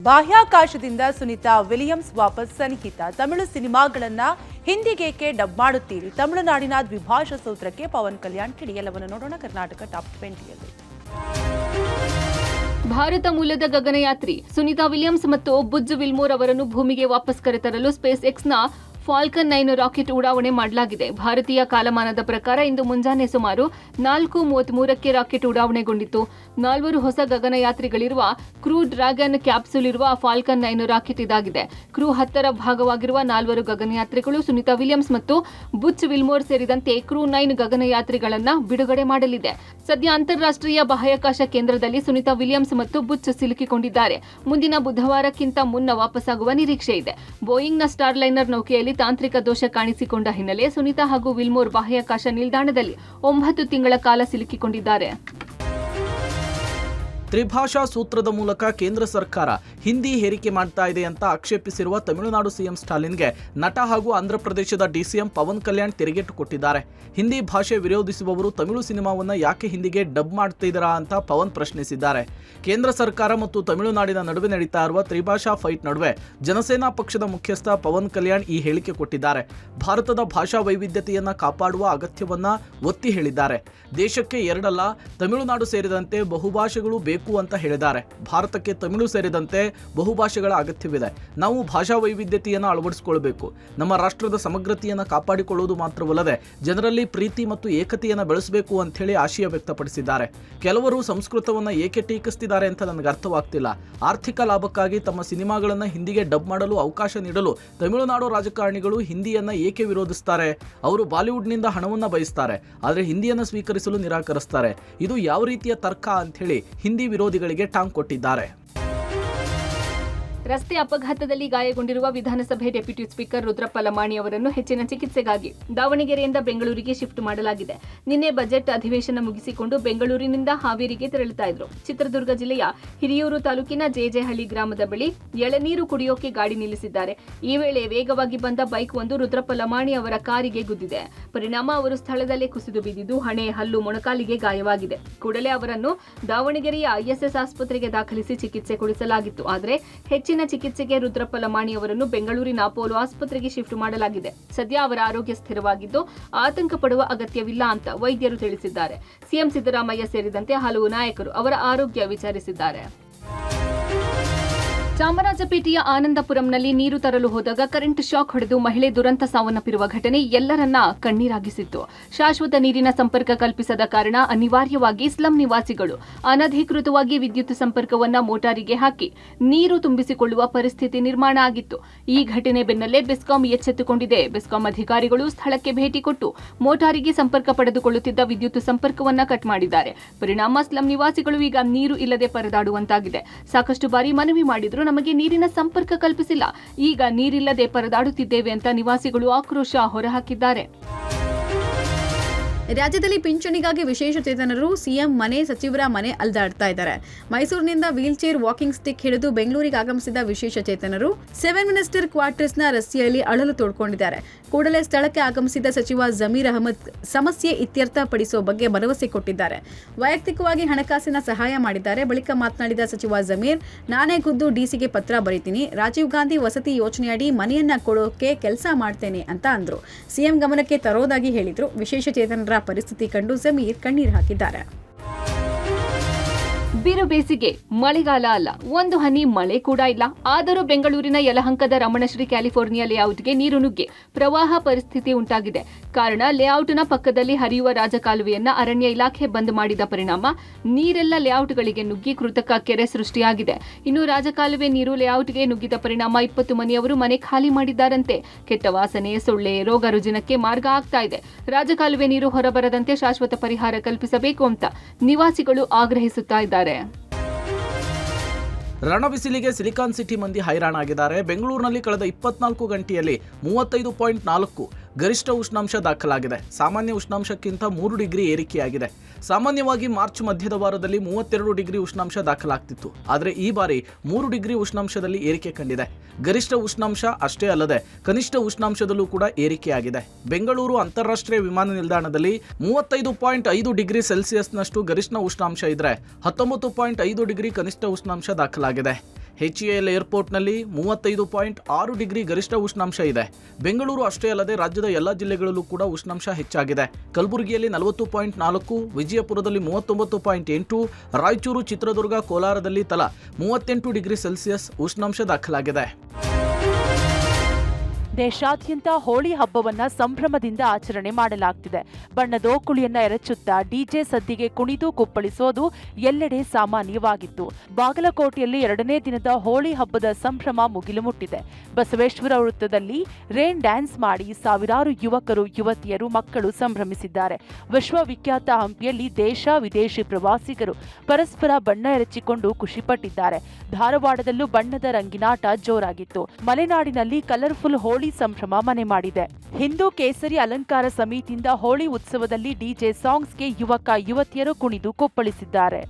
ಬಾಹ್ಯಾಕಾಶದಿಂದ Sunita Williams ವಾಪಸ್ ಸನ್ನಿಹಿತ ತಮಿಳು ಸಿನಿಮಾಗಳನ್ನ ಹಿಂದಿಗೇಕೆ dub ಮಾಡುತ್ತೀರಿ? ತಮಿಳುನಾಡಿನ ದ್ವಿಭಾಷಾ ಸೂತ್ರಕ್ಕೆ ಪವನ್ ಕಲ್ಯಾಣ್ ಕಿಡಿಯೆಲ್ಲವನ್ನು ನೋಡೋಣ ಕರ್ನಾಟಕ ಟಾಪ್ 20ಯಲ್ಲಿ. ಭಾರತ ಮೂಲದ ಗಗನಯಾತ್ರಿ ಸುನೀತಾ ವಿಲಿಯಮ್ಸ್ ಮತ್ತು ಬುಜ್ ವಿಲ್ಮೋರ್ ಅವರನ್ನು ಭೂಮಿಗೆ ವಾಪಸ್ ಕರೆತರಲು ಸ್ಪೇಸ್ ಎಕ್ಸ್ನ ಫಾಲ್ಕನ್ 9 ರಾಕೆಟ್ ಉಡಾವಣೆ ಮಾಡಲಾಗಿದೆ. ಭಾರತೀಯ ಕಾಲಮಾನದ ಪ್ರಕಾರ ಇಂದು ಮುಂಜಾನೆ ಸುಮಾರು 4:33ಕ್ಕೆ ರಾಕೆಟ್ ಉಡಾವಣೆಗೊಂಡಿತ್ತು. 4 ಹೊಸ ಗಗನಯಾತ್ರಿಗಳಿರುವ ಕ್ರೂ ಡ್ರ್ಯಾಗನ್ ಕ್ಯಾಪ್ಸೂಲ್ ಇರುವ ಫಾಲ್ಕನ್ 9 ರಾಕೆಟ್ ಇದಾಗಿದೆ. ಕ್ರೂ 10ರ ಭಾಗವಾಗಿರುವ 4 ಗಗನಯಾತ್ರಿಗಳು ಸುನೀತಾ ವಿಲಿಯಮ್ಸ್ ಮತ್ತು ಬುಚ್ ವಿಲ್ಮೋರ್ ಸೇರಿದಂತೆ ಕ್ರೂ 9 ಗಗನಯಾತ್ರಿಗಳನ್ನ ಬಿಡುಗಡೆ ಮಾಡಲಿದೆ. ಸದ್ಯ ಅಂತಾರಾಷ್ಟ್ರೀಯ ಬಾಹ್ಯಾಕಾಶ ಕೇಂದ್ರದಲ್ಲಿ ಸುನೀತಾ ವಿಲಿಯಮ್ಸ್ ಮತ್ತು ಬುಚ್ ಸಿಲುಕಿಕೊಂಡಿದ್ದಾರೆ. ಮುಂದಿನ ಬುಧವಾರಕ್ಕಿಂತ ಮುನ್ನ ವಾಪಸ್ಸಾಗುವ ನಿರೀಕ್ಷೆ ಇದೆ. ಬೋಯಿಂಗ್ನ ಸ್ಟಾರ್ಲೈನರ್ ನೌಕೆಯಲ್ಲಿ ತಾಂತ್ರಿಕ ದೋಷ ಕಾಣಿಸಿಕೊಂಡ ಹಿನ್ನೆಲೆ ಸುನೀತಾ ಹಾಗೂ ವಿಲ್ಮೋರ್ ಬಾಹ್ಯಾಕಾಶ ನಿಲ್ದಾಣದಲ್ಲಿ 9 ತಿಂಗಳ ಕಾಲ ಸಿಲುಕಿಕೊಂಡಿದ್ದಾರೆ. ತ್ರಿಭಾಷಾ ಸೂತ್ರದ ಮೂಲಕ ಕೇಂದ್ರ ಸರ್ಕಾರ ಹಿಂದಿ ಹೇರಿಕೆ ಮಾಡ್ತಾ ಇದೆ ಅಂತ ಆಕ್ಷೇಪಿಸಿರುವ ತಮಿಳುನಾಡು ಸಿಎಂ ಸ್ಟಾಲಿನ್ಗೆ ನಟ ಹಾಗೂ ಆಂಧ್ರಪ್ರದೇಶದ ಡಿಸಿಎಂ ಪವನ್ ಕಲ್ಯಾಣ್ ತಿರುಗೇಟು ಕೊಟ್ಟಿದ್ದಾರೆ. ಹಿಂದಿ ಭಾಷೆ ವಿರೋಧಿಸುವವರು ತಮಿಳು ಸಿನಿಮಾವನ್ನ ಯಾಕೆ ಹಿಂದಿಗೆ ಡಬ್ ಮಾಡ್ತಿದ್ದೀರಾ ಅಂತ ಪವನ್ ಪ್ರಶ್ನಿಸಿದ್ದಾರೆ. ಕೇಂದ್ರ ಸರ್ಕಾರ ಮತ್ತು ತಮಿಳುನಾಡಿನ ನಡುವೆ ನಡೀತಾ ಇರುವ ತ್ರಿಭಾಷಾ ಫೈಟ್ ನಡುವೆ ಜನಸೇನಾ ಪಕ್ಷದ ಮುಖ್ಯಸ್ಥ ಪವನ್ ಕಲ್ಯಾಣ್ ಈ ಹೇಳಿಕೆ ಕೊಟ್ಟಿದ್ದಾರೆ. ಭಾರತದ ಭಾಷಾ ವೈವಿಧ್ಯತೆಯನ್ನ ಕಾಪಾಡುವ ಅಗತ್ಯವನ್ನ ಒತ್ತಿ ಹೇಳಿದ್ದಾರೆ. ದೇಶಕ್ಕೆ ಎರಡಲ್ಲ, ತಮಿಳುನಾಡು ಸೇರಿದಂತೆ ಬಹುಭಾಷೆಗಳು ಬೇಕು ಅಂತ ಹೇಳಿದ್ದಾರೆ. ಭಾರತಕ್ಕೆ ತಮಿಳು ಸೇರಿದಂತೆ ಬಹುಭಾಷೆಗಳ ಅಗತ್ಯವಿದೆ. ನಾವು ಭಾಷಾ ವೈವಿಧ್ಯತೆಯನ್ನು ಅಳವಡಿಸಿಕೊಳ್ಳಬೇಕು. ನಮ್ಮ ರಾಷ್ಟ್ರದ ಸಮಗ್ರತೆಯನ್ನು ಕಾಪಾಡಿಕೊಳ್ಳುವುದು ಮಾತ್ರವಲ್ಲದೆ ಜನರಲ್ಲಿ ಪ್ರೀತಿ ಮತ್ತು ಏಕತೆಯನ್ನು ಬೆಳೆಸಬೇಕು ಅಂತ ಹೇಳಿ ಆಶಯ ವ್ಯಕ್ತಪಡಿಸಿದ್ದಾರೆ. ಕೆಲವರು ಸಂಸ್ಕೃತವನ್ನು ಏಕೆ ಟೀಕಿಸ್ತಿದ್ದಾರೆ ಅಂತ ನನಗೆ ಅರ್ಥವಾಗ್ತಿಲ್ಲ. ಆರ್ಥಿಕ ಲಾಭಕ್ಕಾಗಿ ತಮ್ಮ ಸಿನಿಮಾಗಳನ್ನು ಹಿಂದಿಗೆ ಡಬ್ ಮಾಡಲು ಅವಕಾಶ ನೀಡಲು ತಮಿಳುನಾಡು ರಾಜಕಾರಣಿಗಳು ಹಿಂದಿಯನ್ನ ಏಕೆ ವಿರೋಧಿಸ್ತಾರೆ? ಅವರು ಬಾಲಿವುಡ್ನಿಂದ ಹಣವನ್ನು ಬಯಸ್ತಾರೆ, ಆದರೆ ಹಿಂದಿಯನ್ನು ಸ್ವೀಕರಿಸಲು ನಿರಾಕರಿಸ್ತಾರೆ. ಇದು ಯಾವ ರೀತಿಯ ತರ್ಕ ಅಂತ ಹೇಳಿ ಹಿಂದಿ ವಿರೋಧಿಗಳಿಗೆ ಟಾಂಗ್ ಕೊಟ್ಟಿದ್ದಾರೆ. ರಸ್ತೆ ಅಪಘಾತದಲ್ಲಿ ಗಾಯಗೊಂಡಿರುವ ವಿಧಾನಸಭೆ ಡೆಪ್ಯೂಟಿ ಸ್ಪೀಕರ್ ರುದ್ರಪ್ಪ ಲಮಾಣಿ ಅವರನ್ನು ಹೆಚ್ಚಿನ ಚಿಕಿತ್ಸೆಗಾಗಿ ದಾವಣಗೆರೆಯಿಂದ ಬೆಂಗಳೂರಿಗೆ ಶಿಫ್ಟ್ ಮಾಡಲಾಗಿದೆ. ನಿನ್ನೆ ಬಜೆಟ್ ಅಧಿವೇಶನ ಮುಗಿಸಿಕೊಂಡು ಬೆಂಗಳೂರಿನಿಂದ ಹಾವೇರಿಗೆ ತೆರಳುತ್ತಾ ಇದ್ರು. ಚಿತ್ರದುರ್ಗ ಜಿಲ್ಲೆಯ ಹಿರಿಯೂರು ತಾಲೂಕಿನ ಜೆಜೆಹಳ್ಳಿ ಗ್ರಾಮದ ಬಳಿ ಎಳನೀರು ಕುಡಿಯೋಕೆ ಗಾಡಿ ನಿಲ್ಲಿಸಿದ್ದಾರೆ. ಈ ವೇಳೆ ವೇಗವಾಗಿ ಬಂದ ಬೈಕ್ ಒಂದು ರುದ್ರಪ್ಪ ಲಮಾಣಿ ಅವರ ಕಾರಿಗೆ ಗುದ್ದಿದೆ. ಪರಿಣಾಮ ಅವರು ಸ್ಥಳದಲ್ಲೇ ಕುಸಿದು ಬಿದ್ದಿದ್ದು ಹಣೆ, ಹಲ್ಲು, ಮೊಣಕಾಲಿಗೆ ಗಾಯವಾಗಿದೆ. ಕೂಡಲೇ ಅವರನ್ನು ದಾವಣಗೆರೆಯ ಐಎಸ್ಎಸ್ ಆಸ್ಪತ್ರೆಗೆ ದಾಖಲಿಸಿ ಚಿಕಿತ್ಸೆ ಕೊಡಿಸಲಾಗಿತ್ತು. ಆದರೆ ಹೆಚ್ಚಿನ ಚಿಕಿತ್ಸೆಗೆ ರುದ್ರಪ್ಪ ಲಮಾಣಿ ಅವರನ್ನು ಬೆಂಗಳೂರಿನ ಅಪೋಲೋ ಆಸ್ಪತ್ರೆಗೆ ಶಿಫ್ಟ್ ಮಾಡಲಾಗಿದೆ. ಸದ್ಯ ಅವರ ಆರೋಗ್ಯ ಸ್ಥಿರವಾಗಿದ್ದು ಆತಂಕ ಪಡುವ ಅಗತ್ಯವಿಲ್ಲ ಅಂತ ವೈದ್ಯರು ತಿಳಿಸಿದ್ದಾರೆ. ಸಿಎಂ ಸಿದ್ದರಾಮಯ್ಯ ಸೇರಿದಂತೆ ಹಲವು ನಾಯಕರು ಅವರ ಆರೋಗ್ಯ ವಿಚಾರಿಸಿದ್ದಾರೆ. ಚಾಮರಾಜಪೇಟೆಯ ಆನಂದಪುರಂನಲ್ಲಿ ನೀರು ತರಲು ಹೋದಾಗ ಕರೆಂಟ್ ಶಾಕ್ ಹೊಡೆದು ಮಹಿಳೆ ದುರಂತ ಸಾವನ್ನಪ್ಪಿರುವ ಘಟನೆ ಎಲ್ಲರನ್ನ ಕಣ್ಣೀರಾಗಿಸಿತ್ತು. ಶಾಶ್ವತ ನೀರಿನ ಸಂಪರ್ಕ ಕಲ್ಪಿಸದ ಕಾರಣ ಅನಿವಾರ್ಯವಾಗಿ ಸ್ಲಂ ನಿವಾಸಿಗಳು ಅನಧಿಕೃತವಾಗಿ ವಿದ್ಯುತ್ ಸಂಪರ್ಕವನ್ನ ಮೋಟಾರಿಗೆ ಹಾಕಿ ನೀರು ತುಂಬಿಸಿಕೊಳ್ಳುವ ಪರಿಸ್ಥಿತಿ ನಿರ್ಮಾಣ ಆಗಿತ್ತು. ಈ ಘಟನೆ ಬೆನ್ನಲ್ಲೇ ಬೆಸ್ಕಾಂ ಎಚ್ಚೆತ್ತುಕೊಂಡಿದೆ. ಬೆಸ್ಕಾಂ ಅಧಿಕಾರಿಗಳು ಸ್ಥಳಕ್ಕೆ ಭೇಟಿ ಕೊಟ್ಟು ಮೋಟಾರಿಗೆ ಸಂಪರ್ಕ ಪಡೆದುಕೊಳ್ಳುತ್ತಿದ್ದ ವಿದ್ಯುತ್ ಸಂಪರ್ಕವನ್ನ ಕಟ್ ಮಾಡಿದ್ದಾರೆ. ಪರಿಣಾಮ ಸ್ಲಂ ನಿವಾಸಿಗಳು ಈಗ ನೀರು ಇಲ್ಲದೆ ಪರದಾಡುವಂತಾಗಿದೆ. ಸಾಕಷ್ಟು ಬಾರಿ ಮನವಿ ಮಾಡಿದ್ರು, ನಮಗೆ ನೀರಿನ ಸಂಪರ್ಕ ಕಲ್ಪಿಸಿಲ್ಲ, ಈಗ ನೀರಿಲ್ಲದೆ ಪರದಾಡುತ್ತಿದ್ದೇವೆ ಅಂತ ನಿವಾಸಿಗಳು ಆಕ್ರೋಶ ಹೊರಹಾಕಿದ್ದಾರೆ. ರಾಜ್ಯದಲ್ಲಿ ಪಿಂಚಣಿಗಾಗಿ ವಿಶೇಷ ಚೇತನರು ಸಿಎಂ ಮನೆ, ಸಚಿವರ ಮನೆ ಅಲ್ದಾಡ್ತಾ ಇದ್ದಾರೆ. ಮೈಸೂರಿನಿಂದ ವೀಲ್ ಚೇರ್, ವಾಕಿಂಗ್ ಸ್ಟಿಕ್ ಹಿಡಿದು ಬೆಂಗಳೂರಿಗೆ ಆಗಮಿಸಿದ ವಿಶೇಷ ಚೇತನರು 7 ಮಿನಿಸ್ಟರ್ ಕ್ವಾರ್ಟರ್ಸ್ನ ರಸ್ತೆಯಲ್ಲಿ ಅಳಲು ತೋಡ್ಕೊಂಡಿದ್ದಾರೆ. ಕೂಡಲೇ ಸ್ಥಳಕ್ಕೆ ಆಗಮಿಸಿದ ಸಚಿವ ಜಮೀರ್ ಅಹಮದ್ ಸಮಸ್ಯೆ ಇತ್ಯರ್ಥಪಡಿಸುವ ಬಗ್ಗೆ ಭರವಸೆ ಕೊಟ್ಟಿದ್ದಾರೆ. ವೈಯಕ್ತಿಕವಾಗಿ ಹಣಕಾಸಿನ ಸಹಾಯ ಮಾಡಿದ್ದಾರೆ. ಬಳಿಕ ಮಾತನಾಡಿದ ಸಚಿವ ಜಮೀರ್, ನಾನೇ ಖುದ್ದು ಡಿಸಿಗೆ ಪತ್ರ ಬರೀತೀನಿ, ರಾಜೀವ್ ಗಾಂಧಿ ವಸತಿ ಯೋಜನೆಯಡಿ ಮನೆಯನ್ನ ಕೊಡೋಕೆ ಕೆಲಸ ಮಾಡ್ತೇನೆ ಅಂತ ಅಂದ್ರು. ಸಿಎಂ ಗಮನಕ್ಕೆ ತರೋದಾಗಿ ಹೇಳಿದ್ರು. ವಿಶೇಷ ಚೇತನರ ಪರಿಸ್ಥಿತಿ ಕಂಡು ಜಮೀರ್ ಕಣ್ಣೀರು ಹಾಕಿದ್ದಾರೆ. ಬಿರು ಬೇಸಿಗೆ, ಮಳೆಗಾಲ ಅಲ್ಲ, ಒಂದು ಹನಿ ಮಳೆ ಕೂಡ ಇಲ್ಲ. ಆದರೂ ಬೆಂಗಳೂರಿನ ಯಲಹಂಕದ ರಮಣಶ್ರೀ ಕ್ಯಾಲಿಫೋರ್ನಿಯಾ ಲೇಔಟ್ಗೆ ನೀರು ನುಗ್ಗಿ ಪ್ರವಾಹ ಪರಿಸ್ಥಿತಿ ಉಂಟಾಗಿದೆ. ಕಾರಣ ಲೇಔಟ್ನ ಪಕ್ಕದಲ್ಲಿ ಹರಿಯುವ ರಾಜಕಾಲುವೆಯನ್ನ ಅರಣ್ಯ ಇಲಾಖೆ ಬಂದ್ ಮಾಡಿದ ಪರಿಣಾಮ ನೀರೆಲ್ಲ ಲೇಔಟ್ಗಳಿಗೆ ನುಗ್ಗಿ ಕೃತಕ ಕೆರೆ ಸೃಷ್ಟಿಯಾಗಿದೆ. ಇನ್ನು ರಾಜಕಾಲುವೆ ನೀರು ಲೇಔಟ್ಗೆ ನುಗ್ಗಿದ ಪರಿಣಾಮ 20 ಮನೆಯವರು ಮನೆ ಖಾಲಿ ಮಾಡಿದ್ದಾರಂತೆ. ಕೆಟ್ಟ ವಾಸನೆ, ಸೊಳ್ಳೆ, ರೋಗ ರುಜಿನಕ್ಕೆ ಮಾರ್ಗ ಆಗ್ತಾ ಇದೆ. ರಾಜಕಾಲುವೆ ನೀರು ಹೊರಬರದಂತೆ ಶಾಶ್ವತ ಪರಿಹಾರ ಕಲ್ಪಿಸಬೇಕು ಅಂತ ನಿವಾಸಿಗಳು ಆಗ್ರಹಿಸುತ್ತಾ ಇದ್ದಾರೆ. ರಣಬಿಸಿಲಿಗೆ ಸಿಲಿಕಾನ್ ಸಿಟಿ ಮಂದಿ ಹೈರಾಣಾಗಿದ್ದಾರೆ. ಬೆಂಗಳೂರಿನಲ್ಲಿ ಕಳೆದ 24 ಗಂಟೆಯಲ್ಲಿ 35.4 ಗರಿಷ್ಠ ಉಷ್ಣಾಂಶ ದಾಖಲಾಗಿದೆ. ಸಾಮಾನ್ಯ ಉಷ್ಣಾಂಶಕ್ಕಿಂತ 3 ಡಿಗ್ರಿ ಏರಿಕೆಯಾಗಿದೆ. ಸಾಮಾನ್ಯವಾಗಿ ಮಾರ್ಚ್ ಮಧ್ಯದ ವಾರದಲ್ಲಿ 32 ಡಿಗ್ರಿ ಉಷ್ಣಾಂಶ ದಾಖಲಾಗ್ತಿತ್ತು. ಆದರೆ ಈ ಬಾರಿ 3 ಡಿಗ್ರಿ ಉಷ್ಣಾಂಶದಲ್ಲಿ ಏರಿಕೆ ಕಂಡಿದೆ. ಗರಿಷ್ಠ ಉಷ್ಣಾಂಶ ಅಷ್ಟೇ ಅಲ್ಲದೆ ಕನಿಷ್ಠ ಉಷ್ಣಾಂಶದಲ್ಲೂ ಕೂಡ ಏರಿಕೆಯಾಗಿದೆ. ಬೆಂಗಳೂರು ಅಂತಾರಾಷ್ಟ್ರೀಯ ವಿಮಾನ ನಿಲ್ದಾಣದಲ್ಲಿ 35.5 ಡಿಗ್ರಿ ಸೆಲ್ಸಿಯಸ್ನಷ್ಟು ಗರಿಷ್ಠ ಉಷ್ಣಾಂಶ ಇದ್ರೆ 19.5 ಡಿಗ್ರಿ ಕನಿಷ್ಠ ಉಷ್ಣಾಂಶ ದಾಖಲಾಗಿದೆ. HAL ಏರ್ಪೋರ್ಟ್ನಲ್ಲಿ 35.6 ಡಿಗ್ರಿ ಗರಿಷ್ಠ ಉಷ್ಣಾಂಶ ಇದೆ. ಬೆಂಗಳೂರು ಅಷ್ಟೇ ಅಲ್ಲದೆ ರಾಜ್ಯದ ಎಲ್ಲ ಜಿಲ್ಲೆಗಳಲ್ಲೂ ಕೂಡ ಉಷ್ಣಾಂಶ ಹೆಚ್ಚಾಗಿದೆ. ಕಲಬುರಗಿಯಲ್ಲಿ 40.4, ವಿಜಯಪುರದಲ್ಲಿ 39.8, ರಾಯಚೂರು, ಚಿತ್ರದುರ್ಗ, ಕೋಲಾರದಲ್ಲಿ ತಲಾ 38 ಡಿಗ್ರಿ ಸೆಲ್ಸಿಯಸ್ ಉಷ್ಣಾಂಶ ದಾಖಲಾಗಿದೆ. ದೇಶಾದ್ಯಂತ ಹೋಳಿ ಹಬ್ಬವನ್ನ ಸಂಭ್ರಮದಿಂದ ಆಚರಣೆ ಮಾಡಲಾಗ್ತಿದೆ. ಬಣ್ಣದೋಕುಳಿಯನ್ನ ಎರಚುತ್ತಾ ಡಿಜೆ ಸದ್ದಿಗೆ ಕುಣಿದು ಕುಪ್ಪಳಿಸೋದು ಎಲ್ಲೆಡೆ ಸಾಮಾನ್ಯವಾಗಿತ್ತು. ಬಾಗಲಕೋಟೆಯಲ್ಲಿ 2ನೇ ದಿನದ ಹೋಳಿ ಹಬ್ಬದ ಸಂಭ್ರಮ ಮುಗಿಲು ಮುಟ್ಟಿದೆ. ಬಸವೇಶ್ವರ ವೃತ್ತದಲ್ಲಿ ರೇನ್ ಡ್ಯಾನ್ಸ್ ಮಾಡಿ ಸಾವಿರಾರು ಯುವಕರು, ಯುವತಿಯರು, ಮಕ್ಕಳು ಸಂಭ್ರಮಿಸಿದ್ದಾರೆ. ವಿಶ್ವವಿಖ್ಯಾತ ಹಂಪಿಯಲ್ಲಿ ದೇಶ ವಿದೇಶಿ ಪ್ರವಾಸಿಗರು ಪರಸ್ಪರ ಬಣ್ಣ ಎರಚಿಕೊಂಡು ಖುಷಿಪಟ್ಟಿದ್ದಾರೆ. ಧಾರವಾಡದಲ್ಲೂ ಬಣ್ಣದ ರಂಗಿನಾಟ ಜೋರಾಗಿತ್ತು. ಮಲೆನಾಡಿನಲ್ಲಿ ಕಲರ್ಫುಲ್ ಹೋಳಿ ಸಂಭ್ರಮ ಮನೆ ಮಾಡಿದೆ. ಹಿಂದೂ ಕೇಸರಿ ಅಲಂಕಾರ ಸಮಿತಿಯಿಂದ ಹೋಳಿ ಉತ್ಸವದಲ್ಲಿ ಡಿಜೆ ಸಾಂಗ್ಸ್ಗೆ ಯುವಕ ಯುವತಿಯರು ಕುಣಿದು ಕುಪ್ಪಳಿಸಿದ್ದಾರೆ.